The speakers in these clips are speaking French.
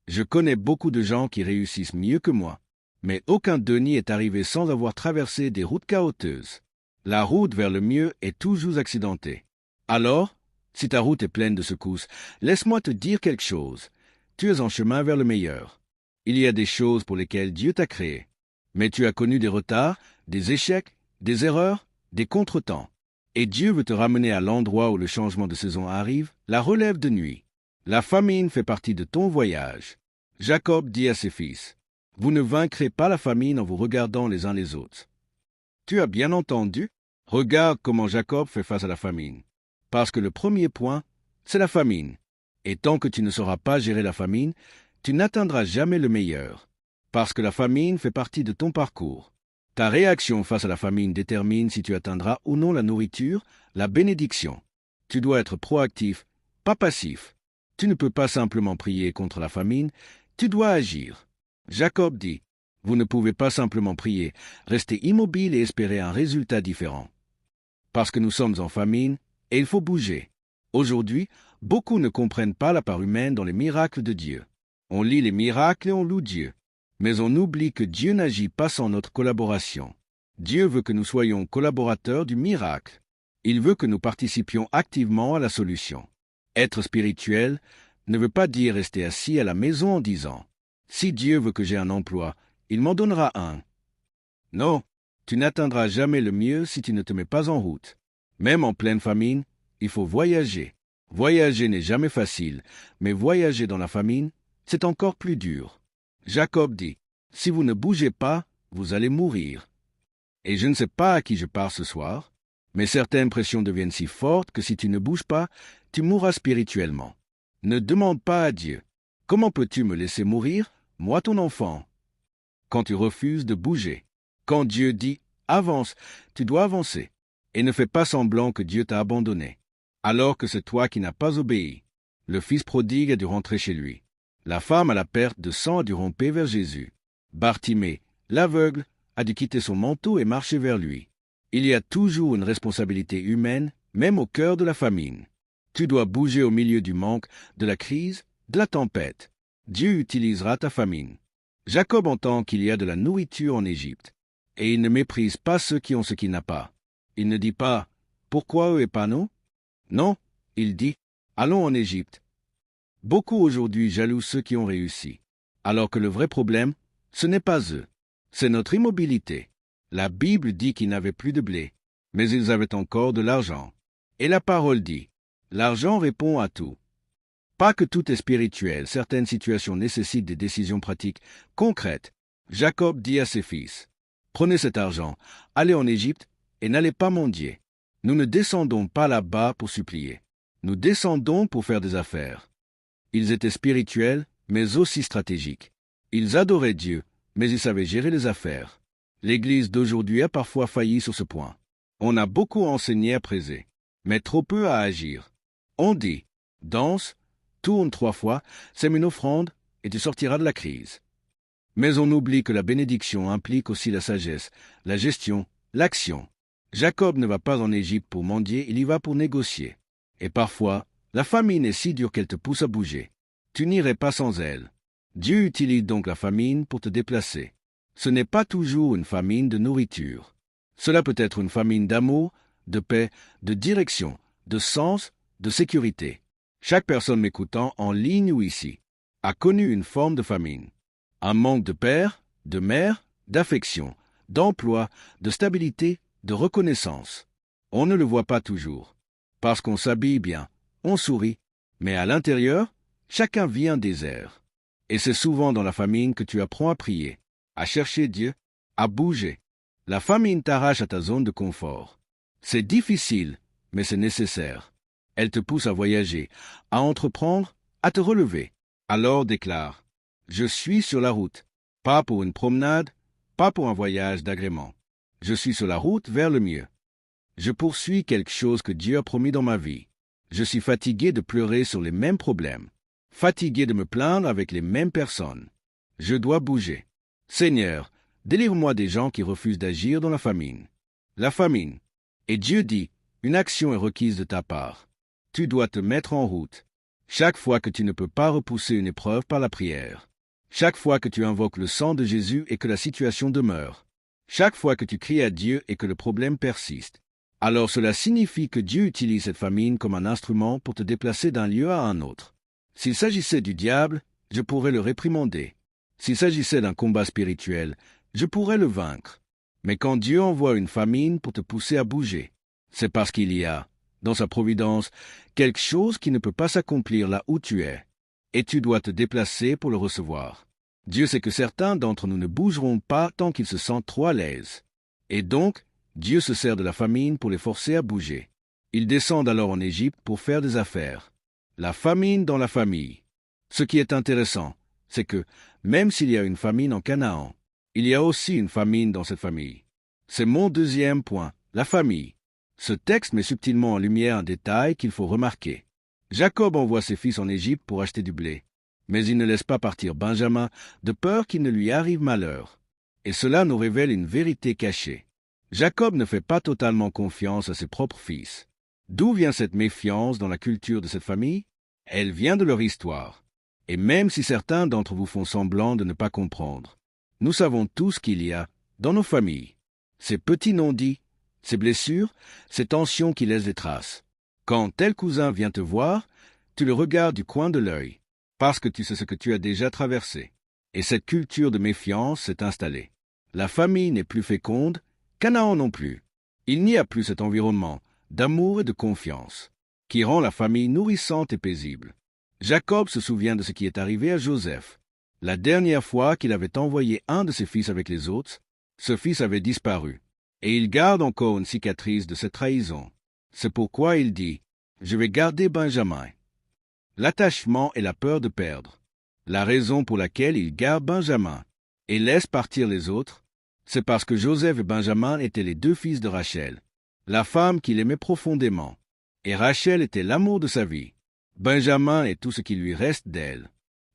Je connais beaucoup de gens qui réussissent mieux que moi, mais aucun d'eux n'y est arrivé sans avoir traversé des routes chaotiques. La route vers le mieux est toujours accidentée. Alors, si ta route est pleine de secousses, laisse-moi te dire quelque chose. Tu es en chemin vers le meilleur. Il y a des choses pour lesquelles Dieu t'a créé. Mais tu as connu des retards, des échecs, des erreurs, des contretemps. Et Dieu veut te ramener à l'endroit où le changement de saison arrive, la relève de nuit. La famine fait partie de ton voyage. Jacob dit à ses fils, « Vous ne vaincrez pas la famine en vous regardant les uns les autres. » Tu as bien entendu? Regarde comment Jacob fait face à la famine. Parce que le premier point, c'est la famine. Et tant que tu ne sauras pas gérer la famine, tu n'atteindras jamais le meilleur. Parce que la famine fait partie de ton parcours. Ta réaction face à la famine détermine si tu atteindras ou non la nourriture, la bénédiction. Tu dois être proactif, pas passif. Tu ne peux pas simplement prier contre la famine, tu dois agir. Jacob dit, « Vous ne pouvez pas simplement prier, rester immobile et espérer un résultat différent. » Parce que nous sommes en famine, et il faut bouger. Aujourd'hui, beaucoup ne comprennent pas la part humaine dans les miracles de Dieu. On lit les miracles et on loue Dieu. Mais on oublie que Dieu n'agit pas sans notre collaboration. Dieu veut que nous soyons collaborateurs du miracle. Il veut que nous participions activement à la solution. Être spirituel ne veut pas dire rester assis à la maison en disant « Si Dieu veut que j'ai un emploi, il m'en donnera un. » Non, tu n'atteindras jamais le mieux si tu ne te mets pas en route. Même en pleine famine, il faut voyager. Voyager n'est jamais facile, mais voyager dans la famine, c'est encore plus dur. Jacob dit, « Si vous ne bougez pas, vous allez mourir. » Et je ne sais pas à qui je parle ce soir, mais certaines pressions deviennent si fortes que si tu ne bouges pas, tu mourras spirituellement. Ne demande pas à Dieu, « Comment peux-tu me laisser mourir, moi ton enfant ?» Quand tu refuses de bouger. Quand Dieu dit, « Avance », tu dois avancer. Et ne fais pas semblant que Dieu t'a abandonné, alors que c'est toi qui n'as pas obéi. Le fils prodigue a dû rentrer chez lui. La femme à la perte de sang a dû ramper vers Jésus. Bartimée, l'aveugle, a dû quitter son manteau et marcher vers lui. Il y a toujours une responsabilité humaine, même au cœur de la famine. Tu dois bouger au milieu du manque, de la crise, de la tempête. Dieu utilisera ta famine. Jacob entend qu'il y a de la nourriture en Égypte, et il ne méprise pas ceux qui ont ce qu'il n'a pas. Il ne dit pas « Pourquoi eux et pas nous ?» Non, il dit « Allons en Égypte. » Beaucoup aujourd'hui jalousent ceux qui ont réussi, alors que le vrai problème, ce n'est pas eux, c'est notre immobilité. La Bible dit qu'ils n'avaient plus de blé, mais ils avaient encore de l'argent. Et la parole dit, l'argent répond à tout. Pas que tout est spirituel, certaines situations nécessitent des décisions pratiques, concrètes. Jacob dit à ses fils, « Prenez cet argent, allez en Égypte et n'allez pas mendier. Nous ne descendons pas là-bas pour supplier. Nous descendons pour faire des affaires. » Ils étaient spirituels, mais aussi stratégiques. Ils adoraient Dieu, mais ils savaient gérer les affaires. L'Église d'aujourd'hui a parfois failli sur ce point. On a beaucoup enseigné à prêcher, mais trop peu à agir. On dit, danse, tourne 3 fois, sème une offrande, et tu sortiras de la crise. Mais on oublie que la bénédiction implique aussi la sagesse, la gestion, l'action. Jacob ne va pas en Égypte pour mendier, il y va pour négocier. Et parfois, la famine est si dure qu'elle te pousse à bouger. Tu n'irais pas sans elle. Dieu utilise donc la famine pour te déplacer. Ce n'est pas toujours une famine de nourriture. Cela peut être une famine d'amour, de paix, de direction, de sens, de sécurité. Chaque personne m'écoutant en ligne ou ici a connu une forme de famine. Un manque de père, de mère, d'affection, d'emploi, de stabilité, de reconnaissance. On ne le voit pas toujours. Parce qu'on s'habille bien, on sourit, mais à l'intérieur, chacun vit un désert. Et c'est souvent dans la famine que tu apprends à prier, à chercher Dieu, à bouger. La famine t'arrache à ta zone de confort. C'est difficile, mais c'est nécessaire. Elle te pousse à voyager, à entreprendre, à te relever. Alors déclare, « Je suis sur la route, pas pour une promenade, pas pour un voyage d'agrément. Je suis sur la route vers le mieux. Je poursuis quelque chose que Dieu a promis dans ma vie. Je suis fatigué de pleurer sur les mêmes problèmes, fatigué de me plaindre avec les mêmes personnes. Je dois bouger. Seigneur, délivre-moi des gens qui refusent d'agir dans la famine. » La famine. Et Dieu dit, une action est requise de ta part. Tu dois te mettre en route. Chaque fois que tu ne peux pas repousser une épreuve par la prière. Chaque fois que tu invoques le sang de Jésus et que la situation demeure. Chaque fois que tu cries à Dieu et que le problème persiste. Alors cela signifie que Dieu utilise cette famine comme un instrument pour te déplacer d'un lieu à un autre. S'il s'agissait du diable, je pourrais le réprimander. S'il s'agissait d'un combat spirituel, je pourrais le vaincre. Mais quand Dieu envoie une famine pour te pousser à bouger, c'est parce qu'il y a, dans sa providence, quelque chose qui ne peut pas s'accomplir là où tu es. Et tu dois te déplacer pour le recevoir. Dieu sait que certains d'entre nous ne bougeront pas tant qu'ils se sentent trop à l'aise. Et donc, Dieu se sert de la famine pour les forcer à bouger. Ils descendent alors en Égypte pour faire des affaires. La famine dans la famille. Ce qui est intéressant, c'est que, même s'il y a une famine en Canaan, il y a aussi une famine dans cette famille. C'est mon deuxième point, la famille. Ce texte met subtilement en lumière un détail qu'il faut remarquer. Jacob envoie ses fils en Égypte pour acheter du blé, mais il ne laisse pas partir Benjamin de peur qu'il ne lui arrive malheur. Et cela nous révèle une vérité cachée. Jacob ne fait pas totalement confiance à ses propres fils. D'où vient cette méfiance dans la culture de cette famille? Elle vient de leur histoire. Et même si certains d'entre vous font semblant de ne pas comprendre, nous savons tous qu'il y a, dans nos familles, ces petits non-dits, ces blessures, ces tensions qui laissent des traces. Quand tel cousin vient te voir, tu le regardes du coin de l'œil, parce que tu sais ce que tu as déjà traversé. Et cette culture de méfiance s'est installée. La famille n'est plus féconde, Canaan non plus. Il n'y a plus cet environnement d'amour et de confiance, qui rend la famille nourrissante et paisible. Jacob se souvient de ce qui est arrivé à Joseph. La dernière fois qu'il avait envoyé un de ses fils avec les autres, ce fils avait disparu, et il garde encore une cicatrice de cette trahison. C'est pourquoi il dit « Je vais garder Benjamin ». L'attachement et la peur de perdre. La raison pour laquelle il garde Benjamin et laisse partir les autres, c'est parce que Joseph et Benjamin étaient les deux fils de Rachel, la femme qu'il aimait profondément, et Rachel était l'amour de sa vie. Benjamin est tout ce qui lui reste d'elle.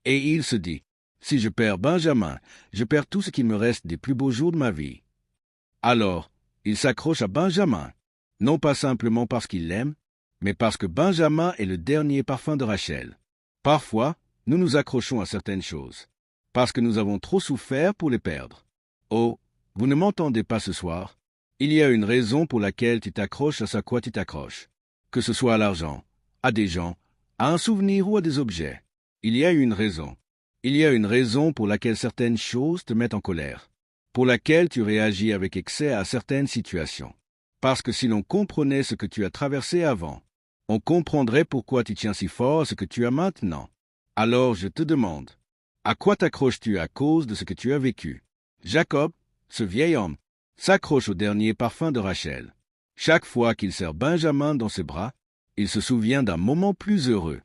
Et il se dit, si je perds Benjamin, je perds tout ce qui me reste des plus beaux jours de ma vie. Alors, il s'accroche à Benjamin, non pas simplement parce qu'il l'aime, mais parce que Benjamin est le dernier parfum de Rachel. Parfois, nous nous accrochons à certaines choses, parce que nous avons trop souffert pour les perdre. Oh, vous ne m'entendez pas ce soir? Il y a une raison pour laquelle tu t'accroches à ce à quoi tu t'accroches, que ce soit à l'argent, à des gens, à un souvenir ou à des objets. Il y a une raison. Il y a une raison pour laquelle certaines choses te mettent en colère, pour laquelle tu réagis avec excès à certaines situations. Parce que si l'on comprenait ce que tu as traversé avant, on comprendrait pourquoi tu tiens si fort à ce que tu as maintenant. Alors je te demande, à quoi t'accroches-tu à cause de ce que tu as vécu? Jacob, ce vieil homme, s'accroche au dernier parfum de Rachel. Chaque fois qu'il serre Benjamin dans ses bras, il se souvient d'un moment plus heureux,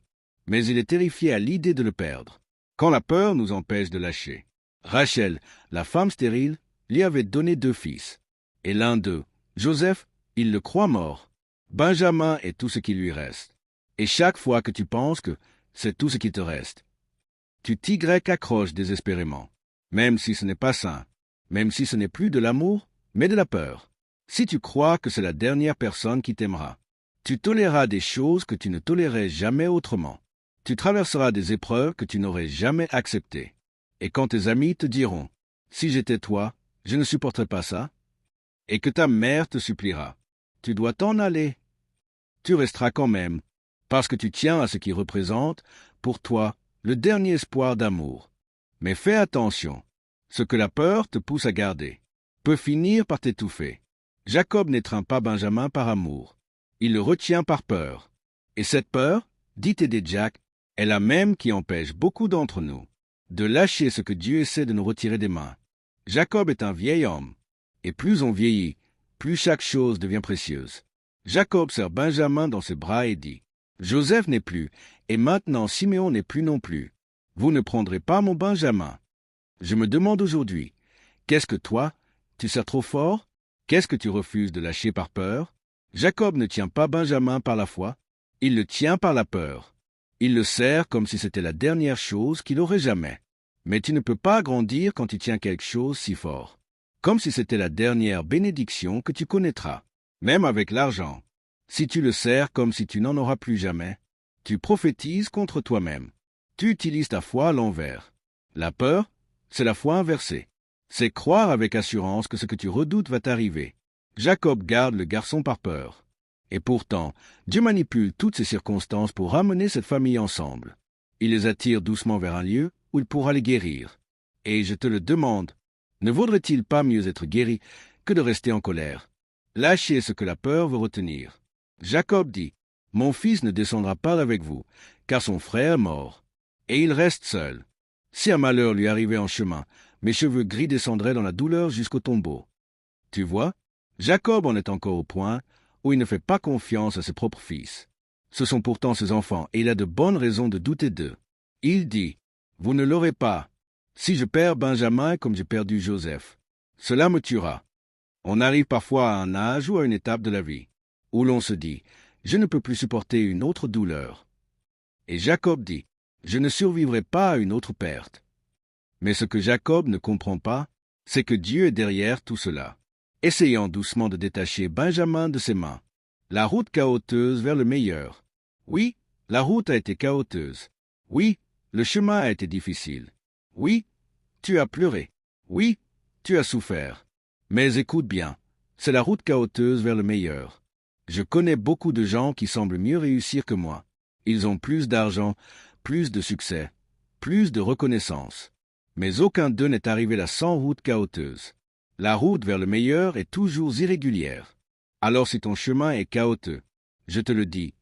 mais il est terrifié à l'idée de le perdre, quand la peur nous empêche de lâcher. Rachel, la femme stérile, lui avait donné 2 fils, et l'un d'eux, Joseph, il le croit mort. Benjamin est tout ce qui lui reste. Et chaque fois que tu penses que c'est tout ce qui te reste, tu t'y accroches désespérément, même si ce n'est pas sain, même si ce n'est plus de l'amour, mais de la peur. Si tu crois que c'est la dernière personne qui t'aimera, tu toléreras des choses que tu ne tolérais jamais autrement. Tu traverseras des épreuves que tu n'aurais jamais acceptées. Et quand tes amis te diront « Si j'étais toi, je ne supporterais pas ça », et que ta mère te suppliera « Tu dois t'en aller », tu resteras quand même, parce que tu tiens à ce qui représente, pour toi, le dernier espoir d'amour. Mais fais attention, ce que la peur te pousse à garder peut finir par t'étouffer. Jacob n'étreint pas Benjamin par amour, il le retient par peur. Et cette peur, dit T.D. Jack, est la même qui empêche beaucoup d'entre nous de lâcher ce que Dieu essaie de nous retirer des mains. Jacob est un vieil homme, et plus on vieillit, plus chaque chose devient précieuse. Jacob serre Benjamin dans ses bras et dit, « Joseph n'est plus, et maintenant Siméon n'est plus non plus. Vous ne prendrez pas mon Benjamin. » Je me demande aujourd'hui, qu'est-ce que toi, tu serres trop fort? Qu'est-ce que tu refuses de lâcher par peur? Jacob ne tient pas Benjamin par la foi, il le tient par la peur. Il le serre comme si c'était la dernière chose qu'il aurait jamais. Mais tu ne peux pas grandir quand tu tiens quelque chose si fort, comme si c'était la dernière bénédiction que tu connaîtras, même avec l'argent. Si tu le serres comme si tu n'en auras plus jamais, Tu prophétises contre toi-même. Tu utilises ta foi à l'envers. La peur, c'est la foi inversée. C'est croire avec assurance que ce que tu redoutes va t'arriver. Jacob garde le garçon par peur. Et pourtant, Dieu manipule toutes ces circonstances pour ramener cette famille ensemble. Il les attire doucement vers un lieu où il pourra les guérir. Et je te le demande, ne vaudrait-il pas mieux être guéri que de rester en colère? Lâchez ce que la peur veut retenir. Jacob dit, « Mon fils ne descendra pas avec vous, car son frère est mort, et il reste seul. Si un malheur lui arrivait en chemin, mes cheveux gris descendraient dans la douleur jusqu'au tombeau. » Tu vois, Jacob en est encore au point où il ne fait pas confiance à ses propres fils. Ce sont pourtant ses enfants, et il a de bonnes raisons de douter d'eux. Il dit, « Vous ne l'aurez pas. Si je perds Benjamin comme j'ai perdu Joseph, cela me tuera. » On arrive parfois à un âge ou à une étape de la vie où l'on se dit, « Je ne peux plus supporter une autre douleur. » Et Jacob dit, « Je ne survivrai pas à une autre perte. » Mais ce que Jacob ne comprend pas, c'est que Dieu est derrière tout cela, essayant doucement de détacher Benjamin de ses mains. La route chaoteuse vers le meilleur. Oui, la route a été chaoteuse. Oui, le chemin a été difficile. Oui, tu as pleuré. Oui, tu as souffert. Mais écoute bien, c'est la route chaoteuse vers le meilleur. Je connais beaucoup de gens qui semblent mieux réussir que moi. Ils ont plus d'argent, plus de succès, plus de reconnaissance. Mais aucun d'eux n'est arrivé là sans route chaoteuse. La route vers le meilleur est toujours irrégulière. Alors si ton chemin est chaotique, je te le dis,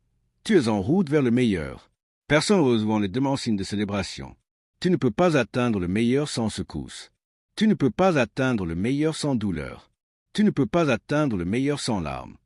tu es en route vers le meilleur. Personne n'ose voir les deux signes de célébration. Tu ne peux pas atteindre le meilleur sans secousse. Tu ne peux pas atteindre le meilleur sans douleur. Tu ne peux pas atteindre le meilleur sans larmes.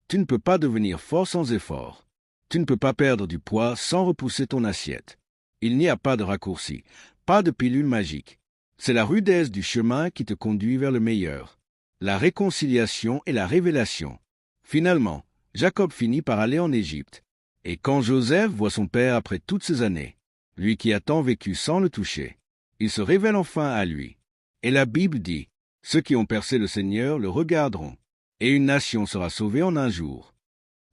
Tu ne peux pas devenir fort sans effort. Tu ne peux pas perdre du poids sans repousser ton assiette. Il n'y a pas de raccourci, pas de pilule magique. C'est la rudesse du chemin qui te conduit vers le meilleur. La réconciliation et la révélation. Finalement, Jacob finit par aller en Égypte. Et quand Joseph voit son père après toutes ces années, lui qui a tant vécu sans le toucher, il se révèle enfin à lui. Et la Bible dit, « Ceux qui ont percé le Seigneur le regarderont, et une nation sera sauvée en un jour. »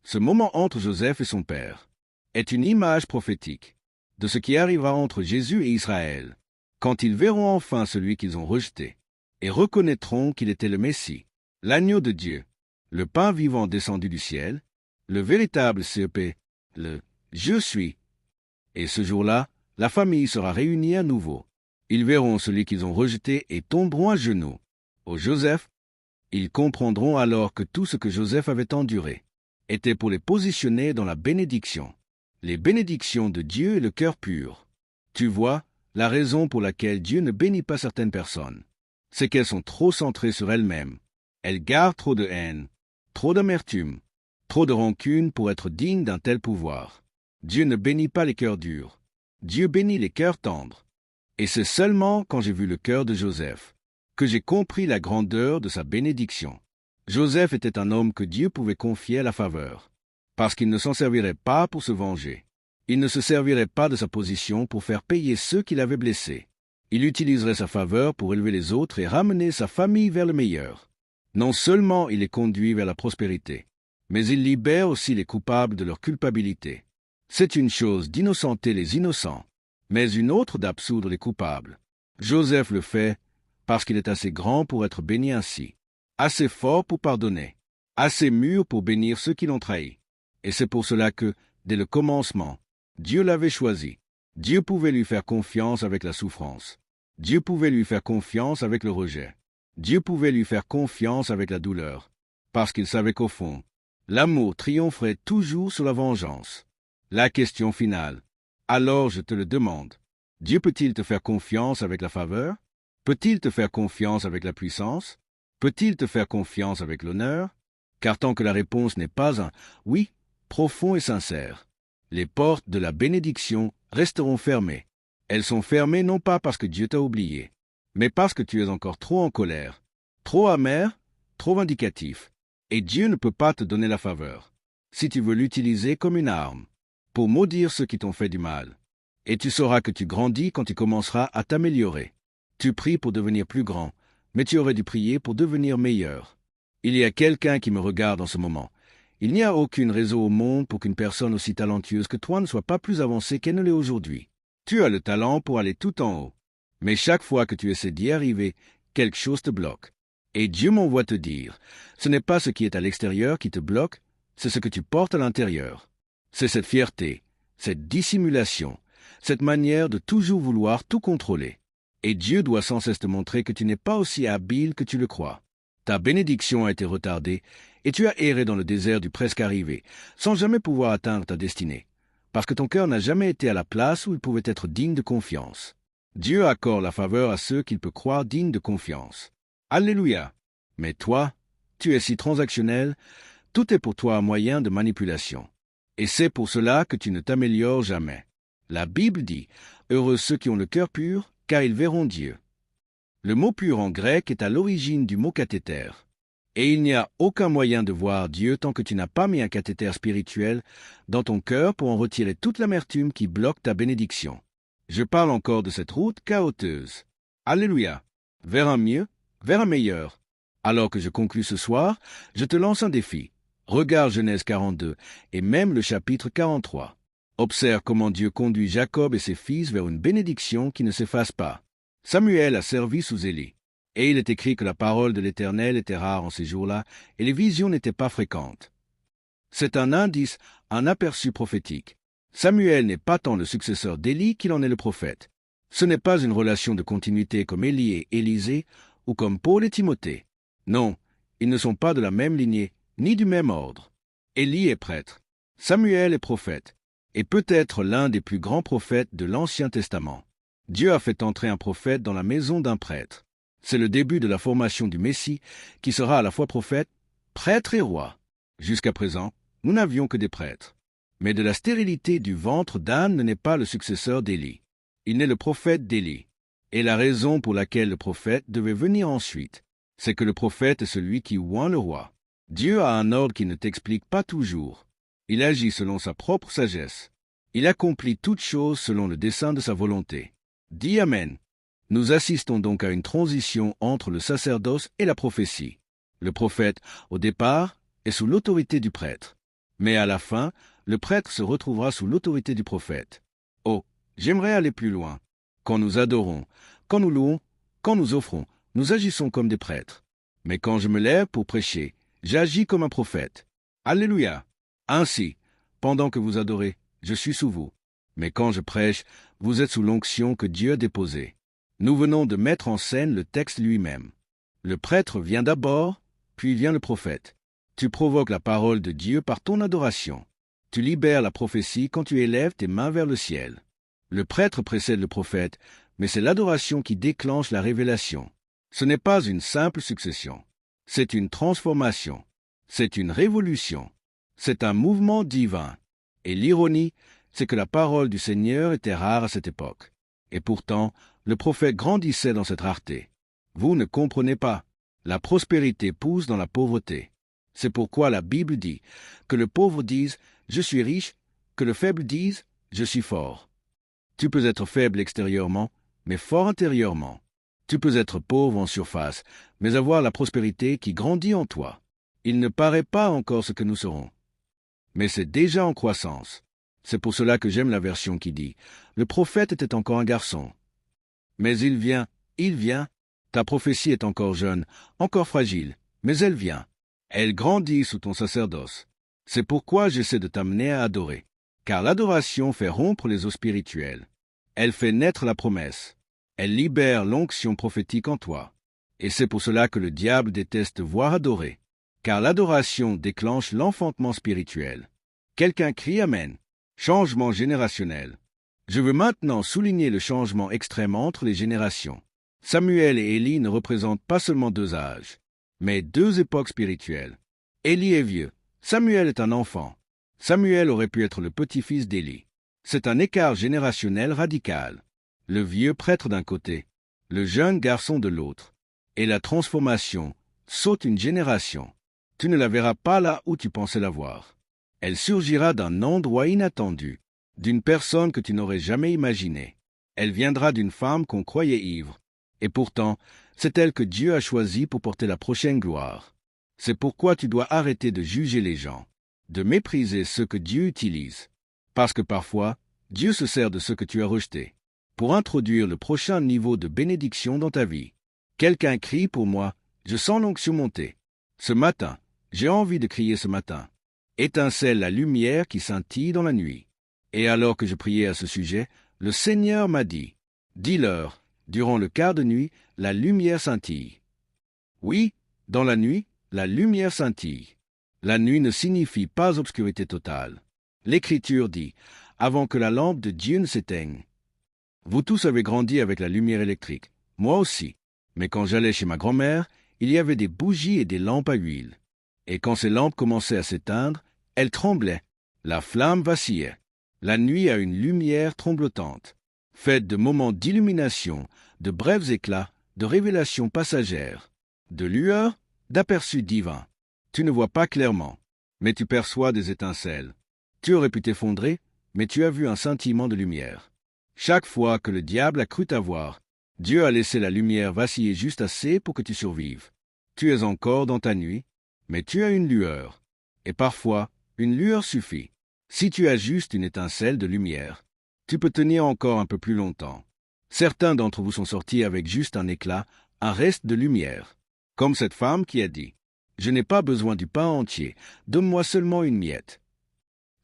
Ce moment entre Joseph et son père est une image prophétique de ce qui arrivera entre Jésus et Israël, quand ils verront enfin celui qu'ils ont rejeté, et reconnaîtront qu'il était le Messie, l'agneau de Dieu, le pain vivant descendu du ciel, le véritable CEP, le « Je suis ». Et ce jour-là, la famille sera réunie à nouveau. Ils verront celui qu'ils ont rejeté et tomberont à genoux. Ô Joseph, ils comprendront alors que tout ce que Joseph avait enduré était pour les positionner dans la bénédiction. Les bénédictions de Dieu et le cœur pur. Tu vois, la raison pour laquelle Dieu ne bénit pas certaines personnes, c'est qu'elles sont trop centrées sur elles-mêmes. Elles gardent trop de haine, trop d'amertume, trop de rancune pour être dignes d'un tel pouvoir. Dieu ne bénit pas les cœurs durs. Dieu bénit les cœurs tendres. Et c'est seulement quand j'ai vu le cœur de Joseph que j'ai compris la grandeur de sa bénédiction. Joseph était un homme que Dieu pouvait confier à la faveur, parce qu'il ne s'en servirait pas pour se venger. Il ne se servirait pas de sa position pour faire payer ceux qu'il avait blessés. Il utiliserait sa faveur pour élever les autres et ramener sa famille vers le meilleur. Non seulement il les conduit vers la prospérité, mais il libère aussi les coupables de leur culpabilité. C'est une chose d'innocenter les innocents, mais une autre d'absoudre les coupables. Joseph le fait parce qu'il est assez grand pour être béni ainsi, assez fort pour pardonner, assez mûr pour bénir ceux qui l'ont trahi. Et c'est pour cela que, dès le commencement, Dieu l'avait choisi. Dieu pouvait lui faire confiance avec la souffrance. Dieu pouvait lui faire confiance avec le rejet. Dieu pouvait lui faire confiance avec la douleur, parce qu'il savait qu'au fond, l'amour triompherait toujours sur la vengeance. La question finale. Alors je te le demande, Dieu peut-il te faire confiance avec la faveur? Peut-il te faire confiance avec la puissance? Peut-il te faire confiance avec l'honneur? Car tant que la réponse n'est pas un « oui » profond et sincère, les portes de la bénédiction resteront fermées. Elles sont fermées non pas parce que Dieu t'a oublié, mais parce que tu es encore trop en colère, trop amer, trop vindicatif, et Dieu ne peut pas te donner la faveur, si tu veux l'utiliser comme une arme, pour maudire ceux qui t'ont fait du mal. Et tu sauras que tu grandis quand tu commenceras à t'améliorer. Tu pries pour devenir plus grand, mais tu aurais dû prier pour devenir meilleur. Il y a quelqu'un qui me regarde en ce moment. Il n'y a aucune raison au monde pour qu'une personne aussi talentueuse que toi ne soit pas plus avancée qu'elle ne l'est aujourd'hui. Tu as le talent pour aller tout en haut. Mais chaque fois que tu essaies d'y arriver, quelque chose te bloque. Et Dieu m'envoie te dire, ce n'est pas ce qui est à l'extérieur qui te bloque, c'est ce que tu portes à l'intérieur. C'est cette fierté, cette dissimulation, cette manière de toujours vouloir tout contrôler. Et Dieu doit sans cesse te montrer que tu n'es pas aussi habile que tu le crois. Ta bénédiction a été retardée, et tu as erré dans le désert du presque arrivé, sans jamais pouvoir atteindre ta destinée, parce que ton cœur n'a jamais été à la place où il pouvait être digne de confiance. Dieu accorde la faveur à ceux qu'il peut croire dignes de confiance. Alléluia! Mais toi, tu es si transactionnel, tout est pour toi un moyen de manipulation. Et c'est pour cela que tu ne t'améliores jamais. La Bible dit, « Heureux ceux qui ont le cœur pur, car ils verront Dieu. » Le mot pur en grec est à l'origine du mot cathéter. Et il n'y a aucun moyen de voir Dieu tant que tu n'as pas mis un cathéter spirituel dans ton cœur pour en retirer toute l'amertume qui bloque ta bénédiction. Je parle encore de cette route chaoteuse. Alléluia! Vers un mieux, vers un meilleur. Alors que je conclus ce soir, je te lance un défi. Regarde Genèse 42 et même le chapitre 43. Observe comment Dieu conduit Jacob et ses fils vers une bénédiction qui ne s'efface pas. Samuel a servi sous Élie. Et il est écrit que la parole de l'Éternel était rare en ces jours-là, et les visions n'étaient pas fréquentes. C'est un indice, un aperçu prophétique. Samuel n'est pas tant le successeur d'Élie qu'il en est le prophète. Ce n'est pas une relation de continuité comme Élie et Élisée, ou comme Paul et Timothée. Non, ils ne sont pas de la même lignée, ni du même ordre. Élie est prêtre. Samuel est prophète, et peut-être l'un des plus grands prophètes de l'Ancien Testament. Dieu a fait entrer un prophète dans la maison d'un prêtre. C'est le début de la formation du Messie, qui sera à la fois prophète, prêtre et roi. Jusqu'à présent, nous n'avions que des prêtres. Mais de la stérilité du ventre d'Anne n'est pas le successeur d'Élie. Il n'est le prophète d'Élie. Et la raison pour laquelle le prophète devait venir ensuite, c'est que le prophète est celui qui oint le roi. Dieu a un ordre qui ne t'explique pas toujours. Il agit selon sa propre sagesse. Il accomplit toutes choses selon le dessein de sa volonté. Dis Amen. Nous assistons donc à une transition entre le sacerdoce et la prophétie. Le prophète, au départ, est sous l'autorité du prêtre. Mais à la fin, le prêtre se retrouvera sous l'autorité du prophète. Oh, j'aimerais aller plus loin. Quand nous adorons, quand nous louons, quand nous offrons, nous agissons comme des prêtres. Mais quand je me lève pour prêcher, j'agis comme un prophète. Alléluia! Ainsi, pendant que vous adorez, je suis sous vous. Mais quand je prêche, vous êtes sous l'onction que Dieu a déposée. Nous venons de mettre en scène le texte lui-même. Le prêtre vient d'abord, puis vient le prophète. Tu provoques la parole de Dieu par ton adoration. Tu libères la prophétie quand tu élèves tes mains vers le ciel. Le prêtre précède le prophète, mais c'est l'adoration qui déclenche la révélation. Ce n'est pas une simple succession. C'est une transformation. C'est une révolution. C'est un mouvement divin. Et l'ironie, c'est que la parole du Seigneur était rare à cette époque. Et pourtant, le prophète grandissait dans cette rareté. Vous ne comprenez pas. La prospérité pousse dans la pauvreté. C'est pourquoi la Bible dit que le pauvre dise « Je suis riche », que le faible dise « Je suis fort ». Tu peux être faible extérieurement, mais fort intérieurement. Tu peux être pauvre en surface, mais avoir la prospérité qui grandit en toi. Il ne paraît pas encore ce que nous serons. Mais c'est déjà en croissance. C'est pour cela que j'aime la version qui dit « Le prophète était encore un garçon. Mais il vient. Ta prophétie est encore jeune, encore fragile, mais elle vient. Elle grandit sous ton sacerdoce. C'est pourquoi j'essaie de t'amener à adorer. Car l'adoration fait rompre les os spirituels. Elle fait naître la promesse. Elle libère l'onction prophétique en toi. Et c'est pour cela que le diable déteste voir adorer. Car l'adoration déclenche l'enfantement spirituel. Quelqu'un crie Amen. Changement générationnel. Je veux maintenant souligner le changement extrême entre les générations. Samuel et Élie ne représentent pas seulement deux âges, mais deux époques spirituelles. Élie est vieux. Samuel est un enfant. Samuel aurait pu être le petit-fils d'Élie. C'est un écart générationnel radical. Le vieux prêtre d'un côté, le jeune garçon de l'autre. Et la transformation saute une génération. Tu ne la verras pas là où tu pensais la voir. Elle surgira d'un endroit inattendu, d'une personne que tu n'aurais jamais imaginée. Elle viendra d'une femme qu'on croyait ivre. Et pourtant, c'est elle que Dieu a choisie pour porter la prochaine gloire. C'est pourquoi tu dois arrêter de juger les gens. de mépriser ce que Dieu utilise. Parce que parfois, Dieu se sert de ce que tu as rejeté pour introduire le prochain niveau de bénédiction dans ta vie. Quelqu'un crie pour moi, je sens l'onction monter. Ce matin, j'ai envie de crier ce matin. Étincelle la lumière qui scintille dans la nuit. Et alors que je priais à ce sujet, le Seigneur m'a dit, dis-leur, durant le quart de nuit, la lumière scintille. Oui, dans la nuit, la lumière scintille. La nuit ne signifie pas obscurité totale. L'Écriture dit, avant que la lampe de Dieu ne s'éteigne. Vous tous avez grandi avec la lumière électrique, moi aussi. Mais quand j'allais chez ma grand-mère, il y avait des bougies et des lampes à huile. Et quand ces lampes commençaient à s'éteindre, elles tremblaient. La flamme vacillait. La nuit a une lumière tremblotante, faite de moments d'illumination, de brefs éclats, de révélations passagères, de lueurs, d'aperçus divins. Tu ne vois pas clairement, mais tu perçois des étincelles. Tu aurais pu t'effondrer, mais tu as vu un scintillement de lumière. Chaque fois que le diable a cru t'avoir, Dieu a laissé la lumière vaciller juste assez pour que tu survives. Tu es encore dans ta nuit, mais tu as une lueur. Et parfois, une lueur suffit. Si tu as juste une étincelle de lumière, tu peux tenir encore un peu plus longtemps. Certains d'entre vous sont sortis avec juste un éclat, un reste de lumière. Comme cette femme qui a dit, « Je n'ai pas besoin du pain entier, donne-moi seulement une miette. »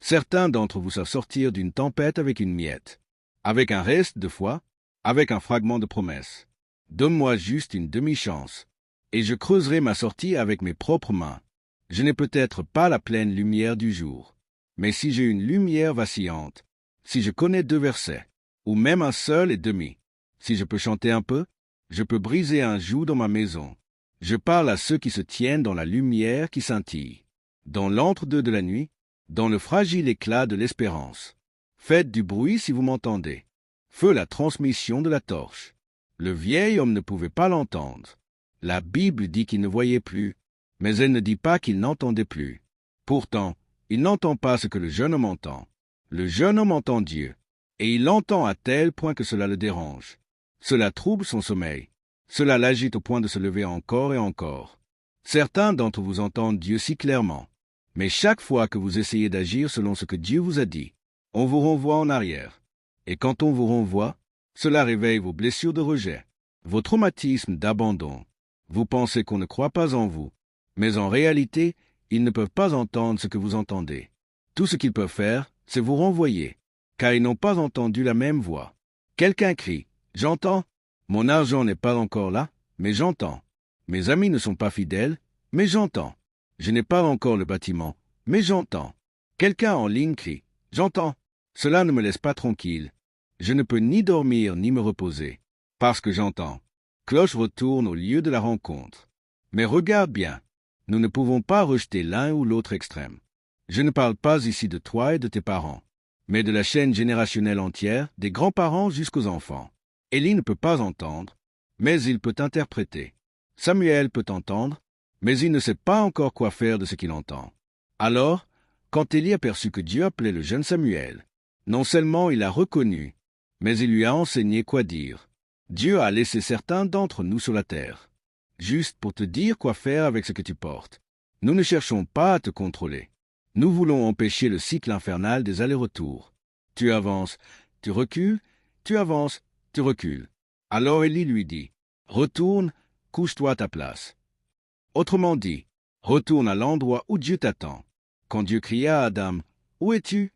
Certains d'entre vous savent sortir d'une tempête avec une miette, avec un reste de foi, avec un fragment de promesse. Donne-moi juste une demi-chance, et je creuserai ma sortie avec mes propres mains. Je n'ai peut-être pas la pleine lumière du jour, mais si j'ai une lumière vacillante, si je connais 2 versets, ou même un seul et demi, si je peux chanter un peu, je peux briser un joug dans ma maison. Je parle à ceux qui se tiennent dans la lumière qui scintille, dans l'entre-deux de la nuit, dans le fragile éclat de l'espérance. Faites du bruit si vous m'entendez. Feu la transmission de la torche. Le vieil homme ne pouvait pas l'entendre. La Bible dit qu'il ne voyait plus, mais elle ne dit pas qu'il n'entendait plus. Pourtant, il n'entend pas ce que le jeune homme entend. Le jeune homme entend Dieu, et il l'entend à tel point que cela le dérange. Cela trouble son sommeil. Cela l'agite au point de se lever encore et encore. Certains d'entre vous entendent Dieu si clairement, mais chaque fois que vous essayez d'agir selon ce que Dieu vous a dit, on vous renvoie en arrière. Et quand on vous renvoie, cela réveille vos blessures de rejet, vos traumatismes d'abandon. Vous pensez qu'on ne croit pas en vous, mais en réalité, ils ne peuvent pas entendre ce que vous entendez. Tout ce qu'ils peuvent faire, c'est vous renvoyer, car ils n'ont pas entendu la même voix. Quelqu'un crie, « J'entends. Mon argent n'est pas encore là, mais j'entends. Mes amis ne sont pas fidèles, mais j'entends. Je n'ai pas encore le bâtiment, mais j'entends. » Quelqu'un en ligne crie, « J'entends. » Cela ne me laisse pas tranquille. Je ne peux ni dormir ni me reposer, parce que j'entends. Cloche retourne au lieu de la rencontre. Mais regarde bien, nous ne pouvons pas rejeter l'un ou l'autre extrême. Je ne parle pas ici de toi et de tes parents, mais de la chaîne générationnelle entière, des grands-parents jusqu'aux enfants. Élie ne peut pas entendre, mais il peut interpréter. Samuel peut entendre, mais il ne sait pas encore quoi faire de ce qu'il entend. Alors, quand Élie aperçut que Dieu appelait le jeune Samuel, non seulement il l'a reconnu, mais il lui a enseigné quoi dire. Dieu a laissé certains d'entre nous sur la terre, juste pour te dire quoi faire avec ce que tu portes. Nous ne cherchons pas à te contrôler. Nous voulons empêcher le cycle infernal des allers-retours. Tu avances, tu recules, tu avances, tu recules. Alors Élie lui dit, « Retourne, couche-toi à ta place. » Autrement dit, retourne à l'endroit où Dieu t'attend. Quand Dieu cria à Adam, « Où es-tu »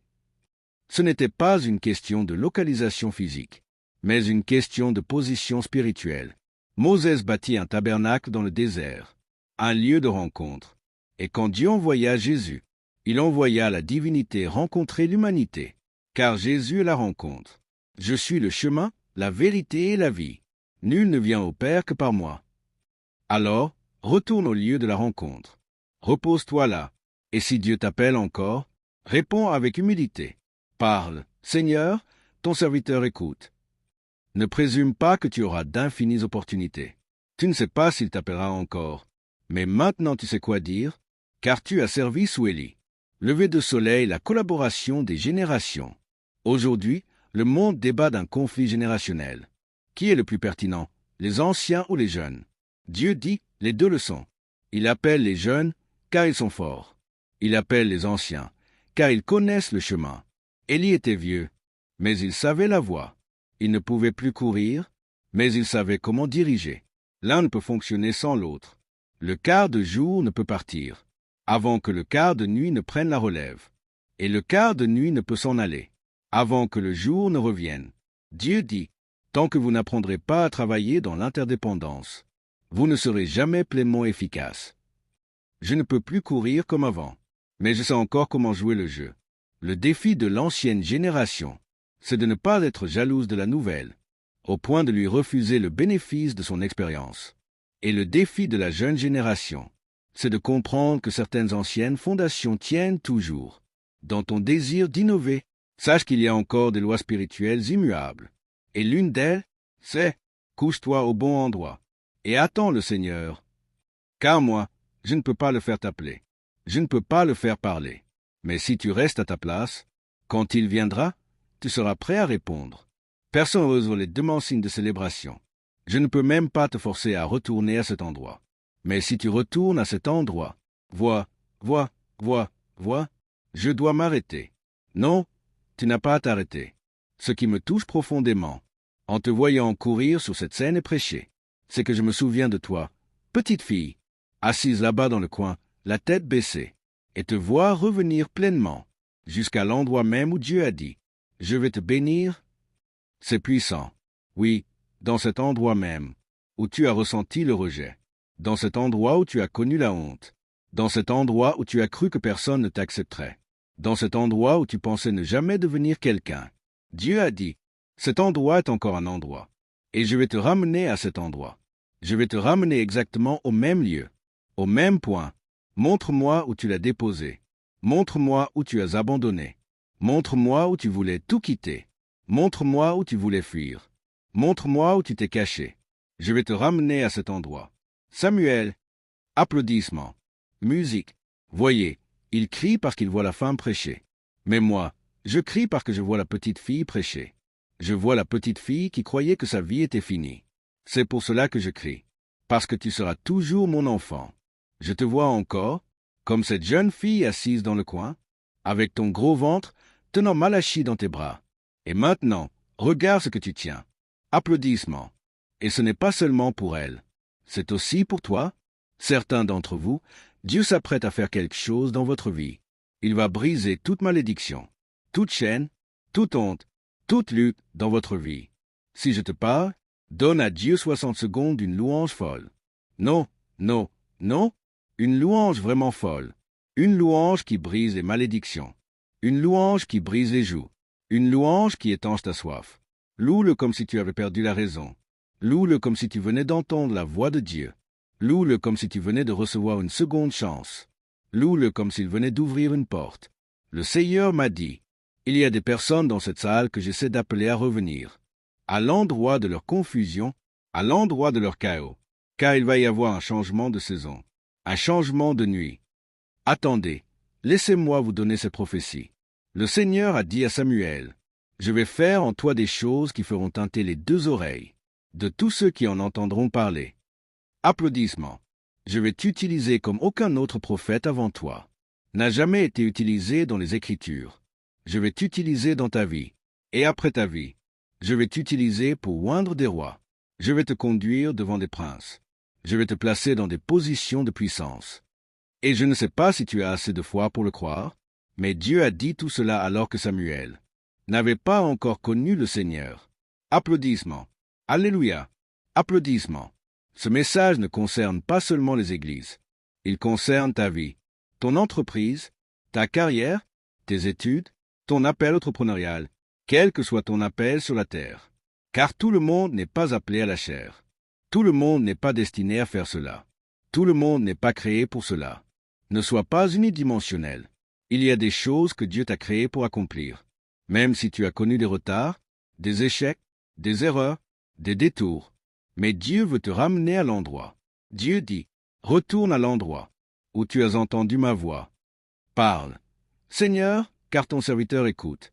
Ce n'était pas une question de localisation physique, mais une question de position spirituelle. Moses bâtit un tabernacle dans le désert, un lieu de rencontre. Et quand Dieu envoya Jésus, il envoya la divinité rencontrer l'humanité, car Jésus est la rencontre. Je suis le chemin, la vérité et la vie. Nul ne vient au Père que par moi. Alors, retourne au lieu de la rencontre. Repose-toi là, et si Dieu t'appelle encore, réponds avec humilité. Parle, Seigneur, ton serviteur écoute. Ne présume pas que tu auras d'infinies opportunités. Tu ne sais pas s'il t'appellera encore, mais maintenant tu sais quoi dire, car tu as servi sous Élie. Lever de soleil, la collaboration des générations. Aujourd'hui, le monde débat d'un conflit générationnel. Qui est le plus pertinent, les anciens ou les jeunes? Dieu dit, les deux le sont. Il appelle les jeunes, car ils sont forts. Il appelle les anciens, car ils connaissent le chemin. Élie était vieux, mais il savait la voie. Il ne pouvait plus courir, mais il savait comment diriger. L'un ne peut fonctionner sans l'autre. Le quart de jour ne peut partir, avant que le quart de nuit ne prenne la relève. Et le quart de nuit ne peut s'en aller, avant que le jour ne revienne. Dieu dit, tant que vous n'apprendrez pas à travailler dans l'interdépendance, vous ne serez jamais pleinement efficace. Je ne peux plus courir comme avant, mais je sais encore comment jouer le jeu. Le défi de l'ancienne génération, c'est de ne pas être jalouse de la nouvelle, au point de lui refuser le bénéfice de son expérience. Et le défi de la jeune génération, c'est de comprendre que certaines anciennes fondations tiennent toujours. Dans ton désir d'innover, sache qu'il y a encore des lois spirituelles immuables. Et l'une d'elles, c'est « couche-toi au bon endroit et attends le Seigneur. » Car moi, je ne peux pas le faire t'appeler. Je ne peux pas le faire parler. Mais si tu restes à ta place, quand il viendra, tu seras prêt à répondre. Personne ne reçoit les deux signes de célébration. Je ne peux même pas te forcer à retourner à cet endroit. Mais si tu retournes à cet endroit, vois, je dois m'arrêter. Non, tu n'as pas à t'arrêter. Ce qui me touche profondément, en te voyant courir sur cette scène et prêcher, c'est que je me souviens de toi, petite fille, assise là-bas dans le coin, la tête baissée, et te voir revenir pleinement, jusqu'à l'endroit même où Dieu a dit, « Je vais te bénir ». C'est puissant. Oui, dans cet endroit même, où tu as ressenti le rejet, dans cet endroit où tu as connu la honte, dans cet endroit où tu as cru que personne ne t'accepterait, dans cet endroit où tu pensais ne jamais devenir quelqu'un. Dieu a dit, cet endroit est encore un endroit, et je vais te ramener à cet endroit. Je vais te ramener exactement au même lieu, au même point. Montre-moi où tu l'as déposé. Montre-moi où tu as abandonné. Montre-moi où tu voulais tout quitter. Montre-moi où tu voulais fuir. Montre-moi où tu t'es caché. Je vais te ramener à cet endroit. Samuel. Applaudissements. Musique. Voyez, il crie parce qu'il voit la femme prêcher. Mais moi, je crie parce que je vois la petite fille prêcher. Je vois la petite fille qui croyait que sa vie était finie. C'est pour cela que je crie. Parce que tu seras toujours mon enfant. Je te vois encore, comme cette jeune fille assise dans le coin, avec ton gros ventre, tenant Malachie dans tes bras. Et maintenant, regarde ce que tu tiens. Applaudissements. Et ce n'est pas seulement pour elle. C'est aussi pour toi. Certains d'entre vous, Dieu s'apprête à faire quelque chose dans votre vie. Il va briser toute malédiction, toute chaîne, toute honte, toute lutte dans votre vie. Si je te parle, donne à Dieu 60 secondes d'une louange folle. Non, non, non, une louange vraiment folle. Une louange qui brise les malédictions. Une louange qui brise les joues. Une louange qui étanche ta soif. Loue-le comme si tu avais perdu la raison. Loue-le comme si tu venais d'entendre la voix de Dieu. Loue-le comme si tu venais de recevoir une seconde chance. Loue-le comme s'il venait d'ouvrir une porte. Le Seigneur m'a dit, il y a des personnes dans cette salle que j'essaie d'appeler à revenir, à l'endroit de leur confusion, à l'endroit de leur chaos, car il va y avoir un changement de saison, un changement de nuit. Attendez, laissez-moi vous donner ces prophéties. Le Seigneur a dit à Samuel, « Je vais faire en toi des choses qui feront tinter les deux oreilles de tous ceux qui en entendront parler. » Applaudissements. Je vais t'utiliser comme aucun autre prophète avant toi n'a jamais été utilisé dans les Écritures. Je vais t'utiliser dans ta vie, et après ta vie. Je vais t'utiliser pour oindre des rois. Je vais te conduire devant des princes. Je vais te placer dans des positions de puissance. Et je ne sais pas si tu as assez de foi pour le croire, mais Dieu a dit tout cela alors que Samuel n'avait pas encore connu le Seigneur. Applaudissements. Alléluia. Applaudissements. Ce message ne concerne pas seulement les églises. Il concerne ta vie, ton entreprise, ta carrière, tes études, ton appel entrepreneurial, quel que soit ton appel sur la terre. Car tout le monde n'est pas appelé à la chair. Tout le monde n'est pas destiné à faire cela. Tout le monde n'est pas créé pour cela. Ne sois pas unidimensionnel. Il y a des choses que Dieu t'a créées pour accomplir. Même si tu as connu des retards, des échecs, des erreurs, des détours. Mais Dieu veut te ramener à l'endroit. Dieu dit, retourne à l'endroit où tu as entendu ma voix. Parle. Seigneur, car ton serviteur écoute.